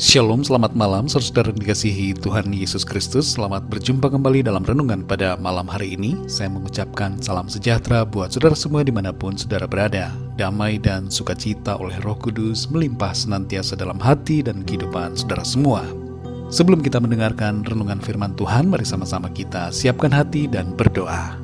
Shalom, selamat malam saudara yang dikasihi Tuhan Yesus Kristus. Selamat berjumpa kembali dalam renungan pada malam hari ini. Saya mengucapkan salam sejahtera buat saudara semua dimanapun saudara berada. Damai dan sukacita oleh Roh Kudus melimpah senantiasa dalam hati dan kehidupan saudara semua. Sebelum kita mendengarkan renungan firman Tuhan, mari sama-sama kita siapkan hati dan berdoa.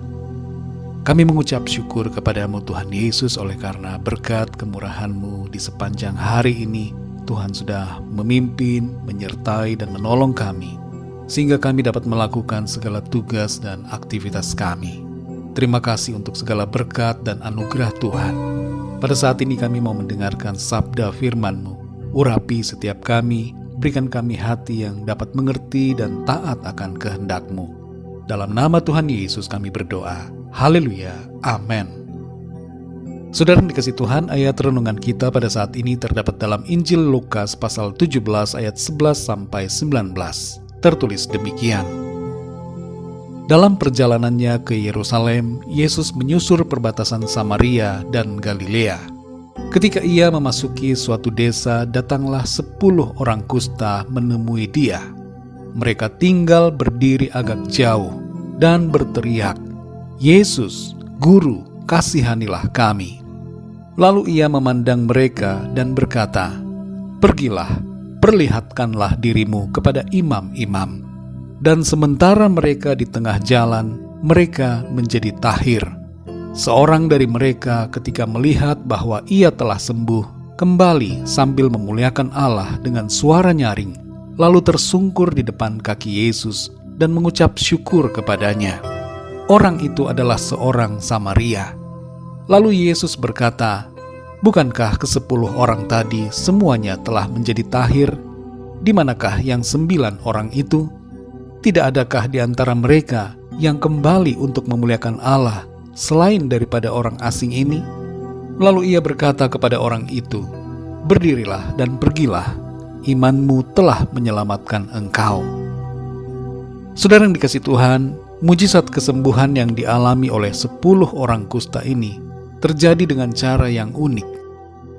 Kami mengucap syukur kepadamu Tuhan Yesus oleh karena berkat kemurahan-Mu di sepanjang hari ini Tuhan sudah memimpin, menyertai, dan menolong kami, sehingga kami dapat melakukan segala tugas dan aktivitas kami. Terima kasih untuk segala berkat dan anugerah Tuhan. Pada saat ini kami mau mendengarkan sabda firman-Mu. Urapi setiap kami, berikan kami hati yang dapat mengerti dan taat akan kehendak-Mu. Dalam nama Tuhan Yesus kami berdoa. Haleluya. Amin. Saudara yang dikasihi Tuhan, ayat renungan kita pada saat ini terdapat dalam Injil Lukas pasal 17 ayat 11-19. Tertulis demikian. Dalam perjalanannya ke Yerusalem, Yesus menyusur perbatasan Samaria dan Galilea. Ketika ia memasuki suatu desa, datanglah 10 orang kusta menemui dia. Mereka tinggal berdiri agak jauh dan berteriak, "Yesus, Guru, kasihanilah kami." Lalu ia memandang mereka dan berkata, "Pergilah, perlihatkanlah dirimu kepada imam-imam." Dan sementara mereka di tengah jalan, mereka menjadi tahir. Seorang dari mereka ketika melihat bahwa ia telah sembuh, kembali sambil memuliakan Allah dengan suara nyaring, lalu tersungkur di depan kaki Yesus dan mengucap syukur kepadanya. Orang itu adalah seorang Samaria. Lalu Yesus berkata, "Bukankah ke-10 orang tadi semuanya telah menjadi tahir? Di manakah yang 9 orang itu? Tidak adakah di antara mereka yang kembali untuk memuliakan Allah selain daripada orang asing ini?" Lalu ia berkata kepada orang itu, "Berdirilah dan pergilah, imanmu telah menyelamatkan engkau." Saudara yang dikasihi Tuhan, mujizat kesembuhan yang dialami oleh 10 orang kusta ini terjadi dengan cara yang unik.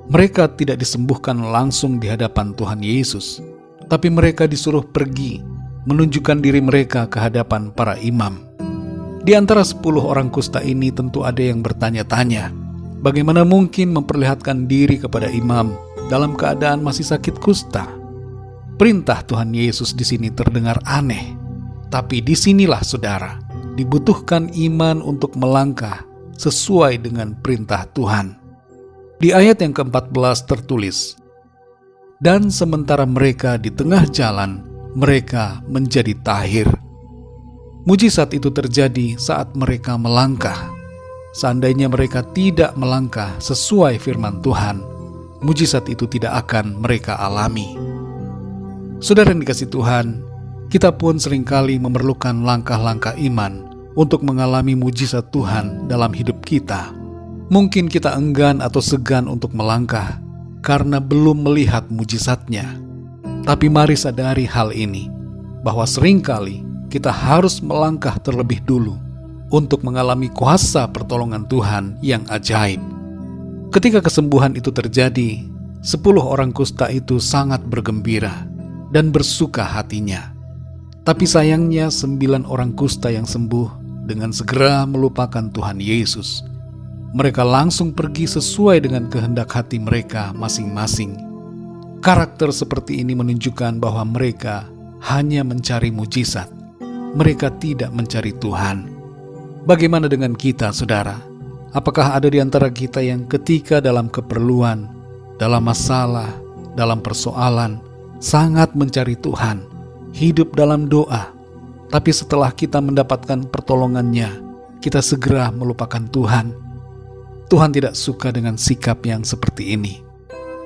Mereka tidak disembuhkan langsung di hadapan Tuhan Yesus, tapi mereka disuruh pergi, menunjukkan diri mereka ke hadapan para imam. Di antara 10 orang kusta ini tentu ada yang bertanya-tanya, bagaimana mungkin memperlihatkan diri kepada imam dalam keadaan masih sakit kusta? Perintah Tuhan Yesus di sini terdengar aneh, tapi disinilah saudara, dibutuhkan iman untuk melangkah sesuai dengan perintah Tuhan. Di ayat yang ke-14 tertulis, "Dan sementara mereka di tengah jalan, mereka menjadi tahir." Mujizat itu terjadi saat mereka melangkah. Seandainya mereka tidak melangkah sesuai firman Tuhan, mujizat itu tidak akan mereka alami. Saudara yang dikasihi Tuhan, kita pun seringkali memerlukan langkah-langkah iman untuk mengalami mujizat Tuhan dalam hidup kita. Mungkin kita enggan atau segan untuk melangkah karena belum melihat mujizatnya. Tapi mari sadari hal ini, bahwa seringkali kita harus melangkah terlebih dulu untuk mengalami kuasa pertolongan Tuhan yang ajaib. Ketika kesembuhan itu terjadi, 10 orang kusta itu sangat bergembira dan bersuka hatinya. Tapi sayangnya 9 orang kusta yang sembuh dengan segera melupakan Tuhan Yesus. Mereka langsung pergi sesuai dengan kehendak hati mereka masing-masing. Karakter seperti ini menunjukkan bahwa mereka hanya mencari mujizat. Mereka tidak mencari Tuhan. Bagaimana dengan kita, saudara? Apakah ada di antara kita yang ketika dalam keperluan, dalam masalah, dalam persoalan, sangat mencari Tuhan, hidup dalam doa, tapi setelah kita mendapatkan pertolongannya, kita segera melupakan Tuhan? Tuhan tidak suka dengan sikap yang seperti ini.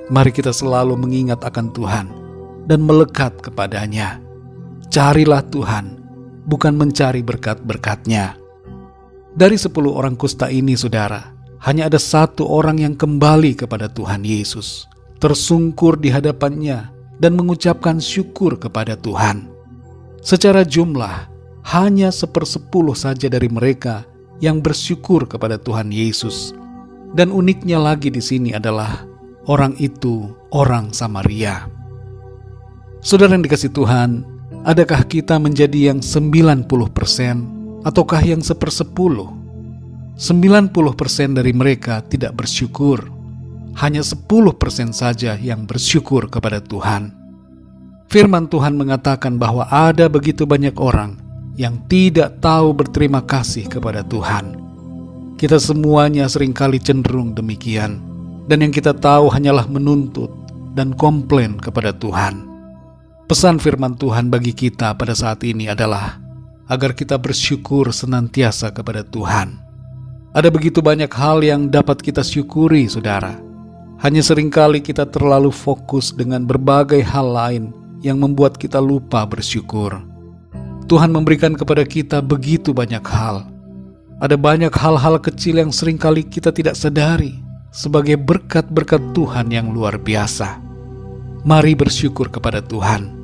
Mari kita selalu mengingat akan Tuhan dan melekat kepadanya. Carilah Tuhan, bukan mencari berkat-berkat-Nya. Dari 10 orang kusta ini, saudara, hanya ada 1 orang yang kembali kepada Tuhan Yesus, tersungkur di hadapannya dan mengucapkan syukur kepada Tuhan. Secara jumlah, hanya 1/10 saja dari mereka yang bersyukur kepada Tuhan Yesus. Dan uniknya lagi di sini adalah orang itu orang Samaria. Saudara yang dikasihi Tuhan, adakah kita menjadi yang 90% ataukah yang 1/10? 90% dari mereka tidak bersyukur. Hanya 10% saja yang bersyukur kepada Tuhan. Firman Tuhan mengatakan bahwa ada begitu banyak orang yang tidak tahu berterima kasih kepada Tuhan. Kita semuanya seringkali cenderung demikian, dan yang kita tahu hanyalah menuntut dan komplain kepada Tuhan. Pesan firman Tuhan bagi kita pada saat ini adalah agar kita bersyukur senantiasa kepada Tuhan. Ada begitu banyak hal yang dapat kita syukuri, saudara. Hanya seringkali kita terlalu fokus dengan berbagai hal lain yang membuat kita lupa bersyukur. Tuhan memberikan kepada kita begitu banyak hal. Ada banyak hal-hal kecil yang seringkali kita tidak sadari sebagai berkat-berkat Tuhan yang luar biasa. Mari bersyukur kepada Tuhan,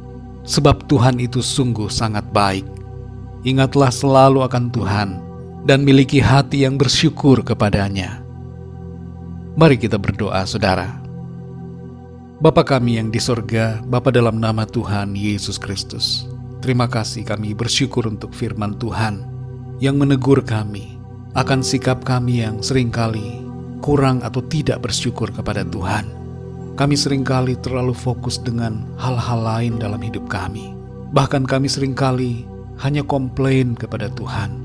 sebab Tuhan itu sungguh sangat baik. Ingatlah selalu akan Tuhan dan miliki hati yang bersyukur kepada-Nya. Mari kita berdoa, saudara. Bapa kami yang di sorga, Bapa dalam nama Tuhan Yesus Kristus, terima kasih kami bersyukur untuk firman Tuhan yang menegur kami akan sikap kami yang seringkali kurang atau tidak bersyukur kepada Tuhan. Kami seringkali terlalu fokus dengan hal-hal lain dalam hidup kami. Bahkan kami seringkali hanya komplain kepada Tuhan.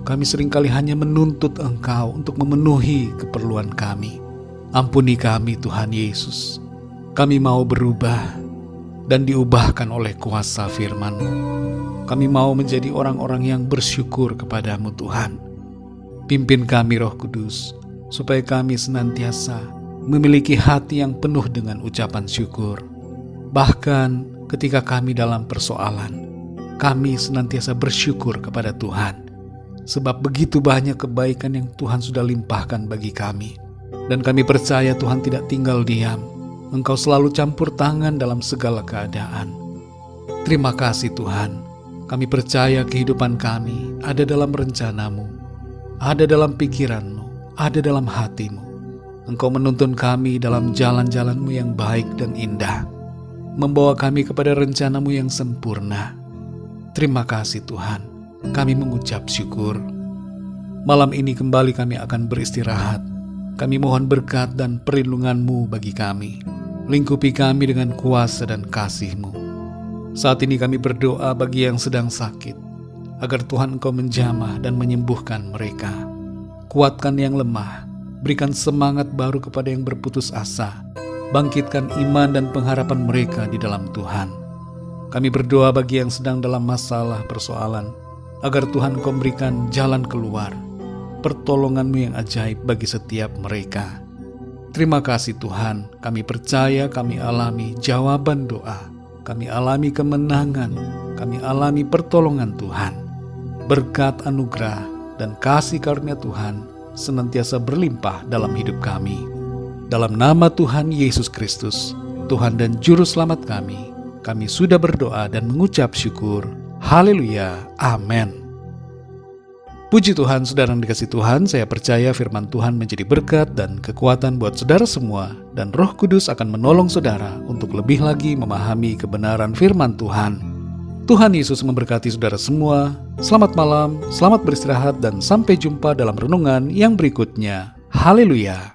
Kami seringkali hanya menuntut Engkau untuk memenuhi keperluan kami. Ampuni kami Tuhan Yesus. Kami mau berubah dan diubahkan oleh kuasa firman-Mu. Kami mau menjadi orang-orang yang bersyukur kepadamu Tuhan. Pimpin kami Roh Kudus, supaya kami senantiasa memiliki hati yang penuh dengan ucapan syukur. Bahkan ketika kami dalam persoalan, kami senantiasa bersyukur kepada Tuhan. Sebab begitu banyak kebaikan yang Tuhan sudah limpahkan bagi kami. Dan kami percaya Tuhan tidak tinggal diam. Engkau selalu campur tangan dalam segala keadaan. Terima kasih Tuhan. Kami percaya kehidupan kami ada dalam rencana-Mu, ada dalam pikiran-Mu, ada dalam hati-Mu. Engkau menuntun kami dalam jalan-jalan-Mu yang baik dan indah, membawa kami kepada rencana-Mu yang sempurna. Terima kasih Tuhan. Kami mengucap syukur. Malam ini kembali kami akan beristirahat. Kami mohon berkat dan perlindungan-Mu bagi kami. Lingkupi kami dengan kuasa dan kasih-Mu. Saat ini kami berdoa bagi yang sedang sakit, agar Tuhan Engkau menjamah dan menyembuhkan mereka. Kuatkan yang lemah, berikan semangat baru kepada yang berputus asa. Bangkitkan iman dan pengharapan mereka di dalam Tuhan. Kami berdoa bagi yang sedang dalam masalah persoalan, agar Tuhan Engkau memberikan jalan keluar, pertolongan-Mu yang ajaib bagi setiap mereka. Terima kasih Tuhan, kami percaya kami alami jawaban doa, kami alami kemenangan, kami alami pertolongan Tuhan. Berkat anugerah dan kasih karunia Tuhan senantiasa berlimpah dalam hidup kami. Dalam nama Tuhan Yesus Kristus, Tuhan dan Juru Selamat kami sudah berdoa dan mengucap syukur. Haleluya, amin. Puji Tuhan, saudara yang dikasihi Tuhan, saya percaya firman Tuhan menjadi berkat dan kekuatan buat saudara semua, dan Roh Kudus akan menolong saudara untuk lebih lagi memahami kebenaran firman Tuhan. Tuhan Yesus memberkati saudara semua. Selamat malam, selamat beristirahat, dan sampai jumpa dalam renungan yang berikutnya. Haleluya.